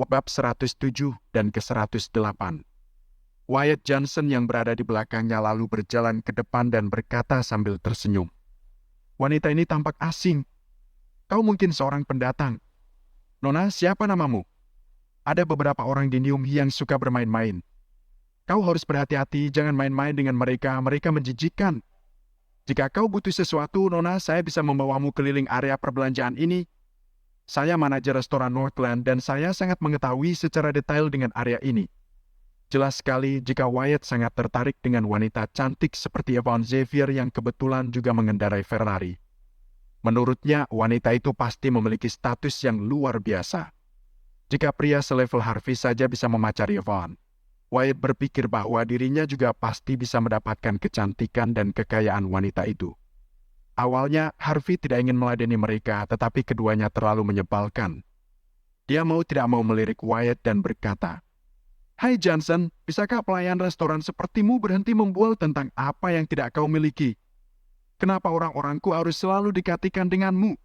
Bab 107 dan ke-108. Wyatt Johnson yang berada di belakangnya lalu berjalan ke depan dan berkata sambil tersenyum. Wanita ini tampak asing. Kau mungkin seorang pendatang. Nona, siapa namamu? Ada beberapa orang di Nyumhi yang suka bermain-main. Kau harus berhati-hati, jangan main-main dengan mereka, mereka menjijikkan. Jika kau butuh sesuatu, Nona, saya bisa membawamu keliling area perbelanjaan ini. Saya manajer restoran Northland dan saya sangat mengetahui secara detail dengan area ini. Jelas sekali jika Wyatt sangat tertarik dengan wanita cantik seperti Yvonne Xavier yang kebetulan juga mengendarai Ferrari. Menurutnya, wanita itu pasti memiliki status yang luar biasa. Jika pria selevel Harvey saja bisa memacari Yvonne, Wyatt berpikir bahwa dirinya juga pasti bisa mendapatkan kecantikan dan kekayaan wanita itu. Awalnya, Harvey tidak ingin meladeni mereka, tetapi keduanya terlalu menyebalkan. Dia mau tidak mau melirik Wyatt dan berkata, Hai Johnson, bisakah pelayan restoran sepertimu berhenti membual tentang apa yang tidak kau miliki? Kenapa orang-orangku harus selalu dikatikan denganmu?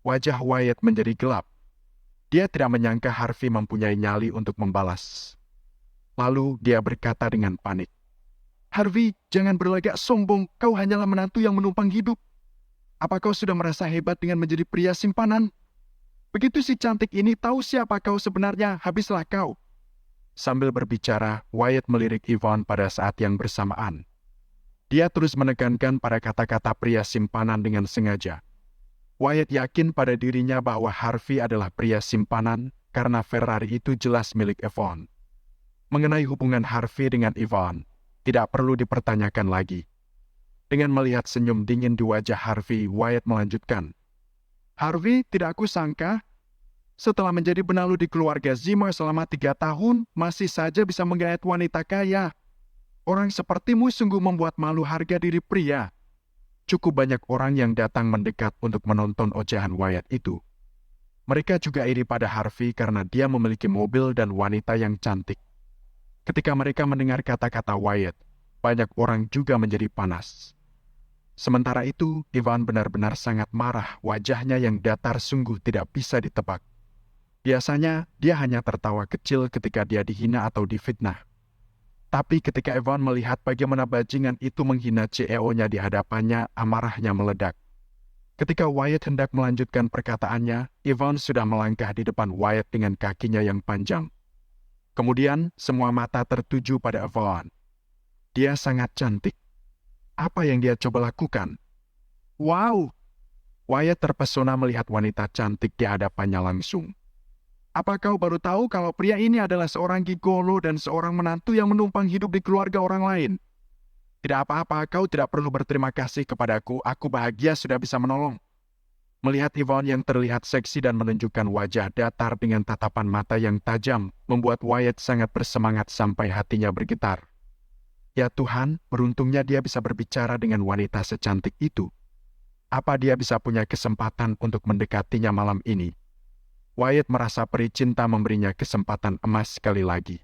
Wajah Wyatt menjadi gelap. Dia tidak menyangka Harvey mempunyai nyali untuk membalas. Lalu dia berkata dengan panik, Harvey, jangan berlagak sombong, kau hanyalah menantu yang menumpang hidup. Apa kau sudah merasa hebat dengan menjadi pria simpanan? Begitu si cantik ini tahu siapa kau sebenarnya, habislah kau. Sambil berbicara, Wyatt melirik Yvonne pada saat yang bersamaan. Dia terus menekankan pada kata-kata pria simpanan dengan sengaja. Wyatt yakin pada dirinya bahwa Harvey adalah pria simpanan karena Ferrari itu jelas milik Yvonne. Mengenai hubungan Harvey dengan Yvonne, tidak perlu dipertanyakan lagi. Dengan melihat senyum dingin di wajah Harvey, Wyatt melanjutkan. Harvey, tidak aku sangka, setelah menjadi benalu di keluarga Zimmer selama 3 tahun, masih saja bisa menggait wanita kaya. Orang sepertimu sungguh membuat malu harga diri pria. Cukup banyak orang yang datang mendekat untuk menonton ocehan Wyatt itu. Mereka juga iri pada Harvey karena dia memiliki mobil dan wanita yang cantik. Ketika mereka mendengar kata-kata Wyatt, banyak orang juga menjadi panas. Sementara itu, Yvonne benar-benar sangat marah, wajahnya yang datar sungguh tidak bisa ditebak. Biasanya, dia hanya tertawa kecil ketika dia dihina atau difitnah. Tapi ketika Yvonne melihat bagaimana bajingan itu menghina CEO-nya di hadapannya, amarahnya meledak. Ketika Wyatt hendak melanjutkan perkataannya, Yvonne sudah melangkah di depan Wyatt dengan kakinya yang panjang. Kemudian, semua mata tertuju pada Yvonne. Dia sangat cantik. Apa yang dia coba lakukan? Wow! Wyatt terpesona melihat wanita cantik di hadapannya langsung. Apa kau baru tahu kalau pria ini adalah seorang gigolo dan seorang menantu yang menumpang hidup di keluarga orang lain? Tidak apa-apa, kau tidak perlu berterima kasih kepadaku, aku bahagia sudah bisa menolong. Melihat Yvonne yang terlihat seksi dan menunjukkan wajah datar dengan tatapan mata yang tajam, membuat Wyatt sangat bersemangat sampai hatinya bergetar. Ya Tuhan, beruntungnya dia bisa berbicara dengan wanita secantik itu. Apa dia bisa punya kesempatan untuk mendekatinya malam ini? Wyatt merasa peri cinta memberinya kesempatan emas sekali lagi.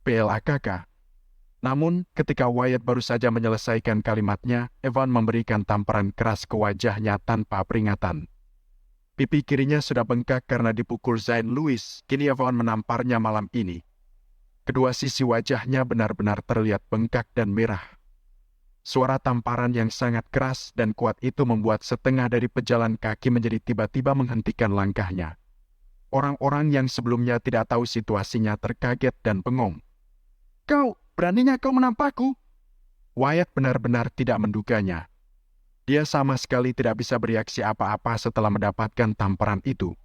PLAKK. Namun, ketika Wyatt baru saja menyelesaikan kalimatnya, Yvonne memberikan tamparan keras ke wajahnya tanpa peringatan. Pipi kirinya sudah bengkak karena dipukul Zayn Lewis, kini Yvonne menamparnya malam ini. Kedua sisi wajahnya benar-benar terlihat bengkak dan merah. Suara tamparan yang sangat keras dan kuat itu membuat setengah dari pejalan kaki menjadi tiba-tiba menghentikan langkahnya. Orang-orang yang sebelumnya tidak tahu situasinya terkaget dan bengong. Kau, beraninya kau menampakku? Wyatt benar-benar tidak menduganya. Dia sama sekali tidak bisa bereaksi apa-apa setelah mendapatkan tamparan itu.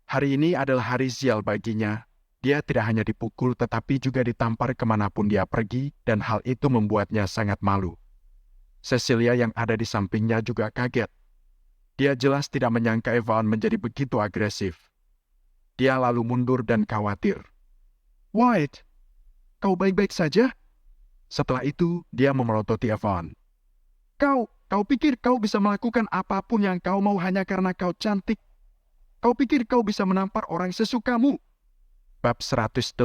Hari ini adalah hari sial baginya. Dia tidak hanya dipukul tetapi juga ditampar kemanapun dia pergi dan hal itu membuatnya sangat malu. Cecilia yang ada di sampingnya juga kaget. Dia jelas tidak menyangka Yvonne menjadi begitu agresif. Dia lalu mundur dan khawatir. Wyatt, kau baik-baik saja? Setelah itu, dia memelototi Yvonne. Kau pikir kau bisa melakukan apapun yang kau mau hanya karena kau cantik? Kau pikir kau bisa menampar orang sesukamu? Bab 108.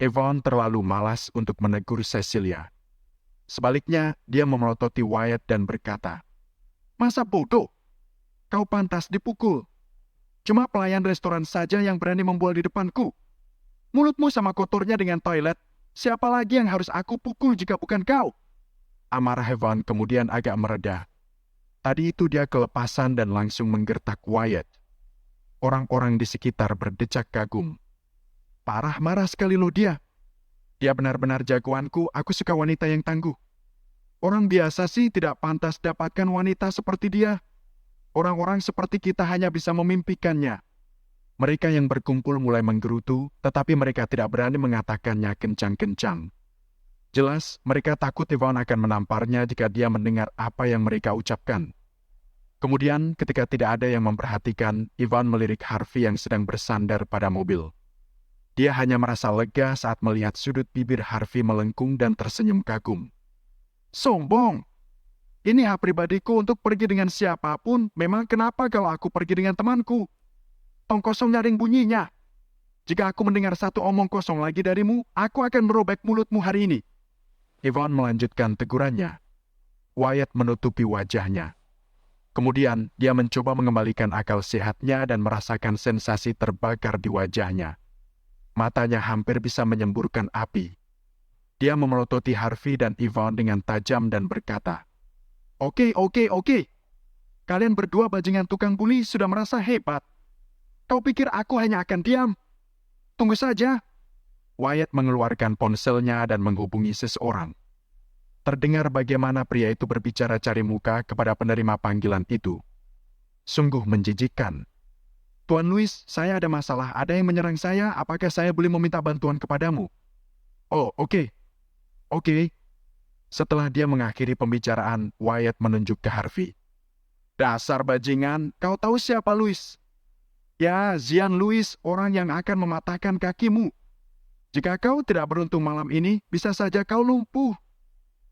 Yvonne terlalu malas untuk menegur Cecilia. Sebaliknya, dia memelototi Wyatt dan berkata, Masa bodoh? Kau pantas dipukul. Cuma pelayan restoran saja yang berani membual di depanku. Mulutmu sama kotornya dengan toilet. Siapa lagi yang harus aku pukul jika bukan kau? Amarah Evan kemudian agak mereda. Tadi itu dia kelepasan dan langsung menggertak Wyatt. Orang-orang di sekitar berdecak kagum. Parah marah sekali loh dia. Dia benar-benar jagoanku, aku suka wanita yang tangguh. Orang biasa sih tidak pantas dapatkan wanita seperti dia. Orang-orang seperti kita hanya bisa memimpikannya. Mereka yang berkumpul mulai menggerutu, tetapi mereka tidak berani mengatakannya kencang-kencang. Jelas, mereka takut Ivan akan menamparnya jika dia mendengar apa yang mereka ucapkan. Kemudian, ketika tidak ada yang memperhatikan, Ivan melirik Harvey yang sedang bersandar pada mobil. Dia hanya merasa lega saat melihat sudut bibir Harvey melengkung dan tersenyum kagum. Sombong! Ini hak pribadiku untuk pergi dengan siapapun, memang kenapa kalau aku pergi dengan temanku? Tong kosong nyaring bunyinya. Jika aku mendengar satu omong kosong lagi darimu, aku akan merobek mulutmu hari ini. Ivan melanjutkan tegurannya. Wyatt menutupi wajahnya. Kemudian, dia mencoba mengembalikan akal sehatnya dan merasakan sensasi terbakar di wajahnya. Matanya hampir bisa menyemburkan api. Dia memelototi Harvey dan Ivan dengan tajam dan berkata, Oke. Kalian berdua bajingan tukang buli sudah merasa hebat. Kau pikir aku hanya akan diam? Tunggu saja. Wyatt mengeluarkan ponselnya dan menghubungi seseorang. Terdengar bagaimana pria itu berbicara cari muka kepada penerima panggilan itu. Sungguh menjijikkan. Tuan Louis, saya ada masalah. Ada yang menyerang saya. Apakah saya boleh meminta bantuan kepadamu? Oh, oke. Setelah dia mengakhiri pembicaraan, Wyatt menunjuk ke Harvey. Dasar bajingan, kau tahu siapa Louis? Ya, Zian Louis, orang yang akan mematahkan kakimu. Jika kau tidak beruntung malam ini, bisa saja kau lumpuh.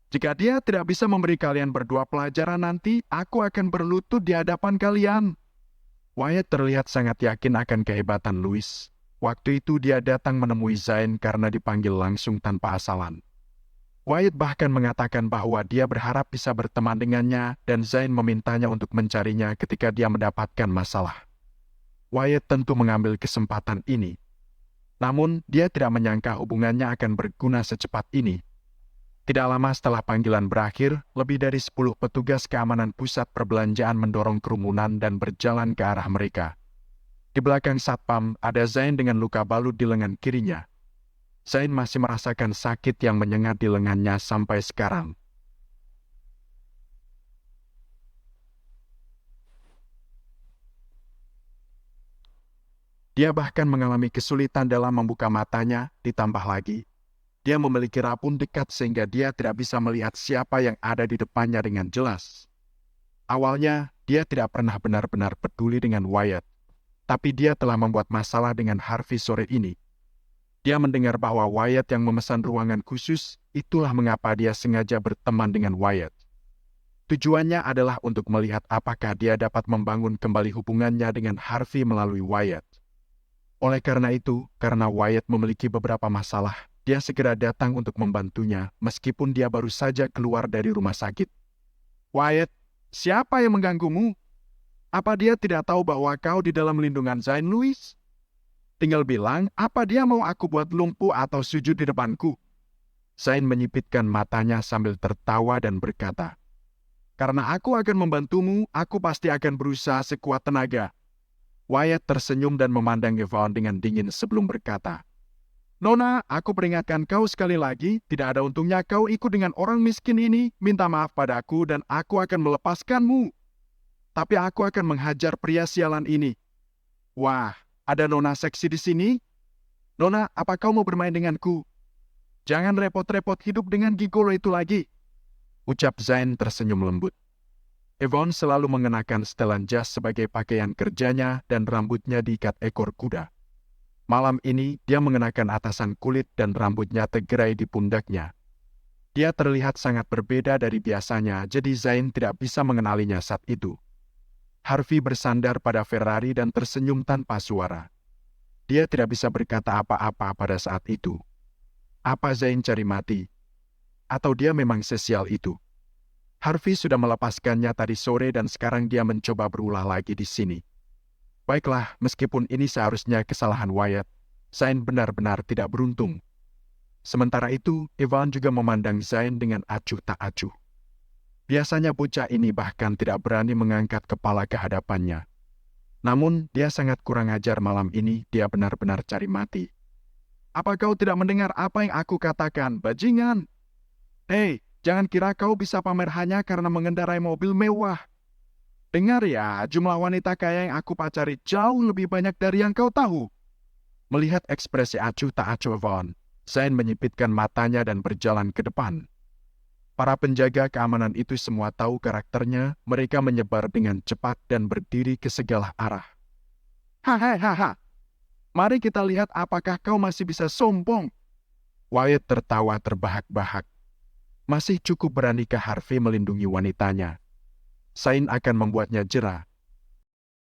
Jika dia tidak bisa memberi kalian berdua pelajaran nanti, aku akan berlutut di hadapan kalian. Wyatt terlihat sangat yakin akan kehebatan Louis. Waktu itu dia datang menemui Zain karena dipanggil langsung tanpa asalan. Wyatt bahkan mengatakan bahwa dia berharap bisa berteman dengannya dan Zain memintanya untuk mencarinya ketika dia mendapatkan masalah. Wyatt tentu mengambil kesempatan ini. Namun, dia tidak menyangka hubungannya akan berguna secepat ini. Tidak lama setelah panggilan berakhir, lebih dari 10 petugas keamanan pusat perbelanjaan mendorong kerumunan dan berjalan ke arah mereka. Di belakang satpam, ada Zain dengan luka balut di lengan kirinya. Zain masih merasakan sakit yang menyengat di lengannya sampai sekarang. Dia bahkan mengalami kesulitan dalam membuka matanya, ditambah lagi. Dia memiliki rabun dekat sehingga dia tidak bisa melihat siapa yang ada di depannya dengan jelas. Awalnya, dia tidak pernah benar-benar peduli dengan Wyatt. Tapi dia telah membuat masalah dengan Harvey sore ini. Dia mendengar bahwa Wyatt yang memesan ruangan khusus, itulah mengapa dia sengaja berteman dengan Wyatt. Tujuannya adalah untuk melihat apakah dia dapat membangun kembali hubungannya dengan Harvey melalui Wyatt. Oleh karena itu, karena Wyatt memiliki beberapa masalah, dia segera datang untuk membantunya meskipun dia baru saja keluar dari rumah sakit. Wyatt, siapa yang mengganggumu? Apa dia tidak tahu bahwa kau di dalam lindungan Zain Louis? Tinggal bilang, apa dia mau aku buat lumpuh atau sujud di depanku? Zain menyipitkan matanya sambil tertawa dan berkata, Karena aku akan membantumu, aku pasti akan berusaha sekuat tenaga. Wyatt tersenyum dan memandang Yvonne dengan dingin sebelum berkata, Nona, aku peringatkan kau sekali lagi, tidak ada untungnya kau ikut dengan orang miskin ini, minta maaf padaku dan aku akan melepaskanmu. Tapi aku akan menghajar pria sialan ini. Wah, ada Nona seksi di sini? Nona, apa kau mau bermain denganku? Jangan repot-repot hidup dengan gigolo itu lagi. Ucap Zain tersenyum lembut. Yvonne selalu mengenakan setelan jas sebagai pakaian kerjanya dan rambutnya diikat ekor kuda. Malam ini, dia mengenakan atasan kulit dan rambutnya tegerai di pundaknya. Dia terlihat sangat berbeda dari biasanya, jadi Zain tidak bisa mengenalinya saat itu. Harvey bersandar pada Ferrari dan tersenyum tanpa suara. Dia tidak bisa berkata apa-apa pada saat itu. Apa Zain cari mati? Atau dia memang sesial itu? Harvey sudah melepaskannya tadi sore dan sekarang dia mencoba berulah lagi di sini. Baiklah, meskipun ini seharusnya kesalahan Wyatt, Zayn benar-benar tidak beruntung. Sementara itu, Evan juga memandang Zayn dengan acuh tak acuh. Biasanya bocah ini bahkan tidak berani mengangkat kepala ke hadapannya. Namun, dia sangat kurang ajar malam ini, dia benar-benar cari mati. Apa kau tidak mendengar apa yang aku katakan, bajingan? Hei, jangan kira kau bisa pamer hanya karena mengendarai mobil mewah. Dengar ya, jumlah wanita kaya yang aku pacari jauh lebih banyak dari yang kau tahu. Melihat ekspresi acuh tak acuh Evan, Zayn menyipitkan matanya dan berjalan ke depan. Para penjaga keamanan itu semua tahu karakternya, mereka menyebar dengan cepat dan berdiri ke segala arah. Hahaha, mari kita lihat apakah kau masih bisa sombong. Wyatt tertawa terbahak-bahak. Masih cukup beranikah Harvey melindungi wanitanya? Zayn akan membuatnya jera,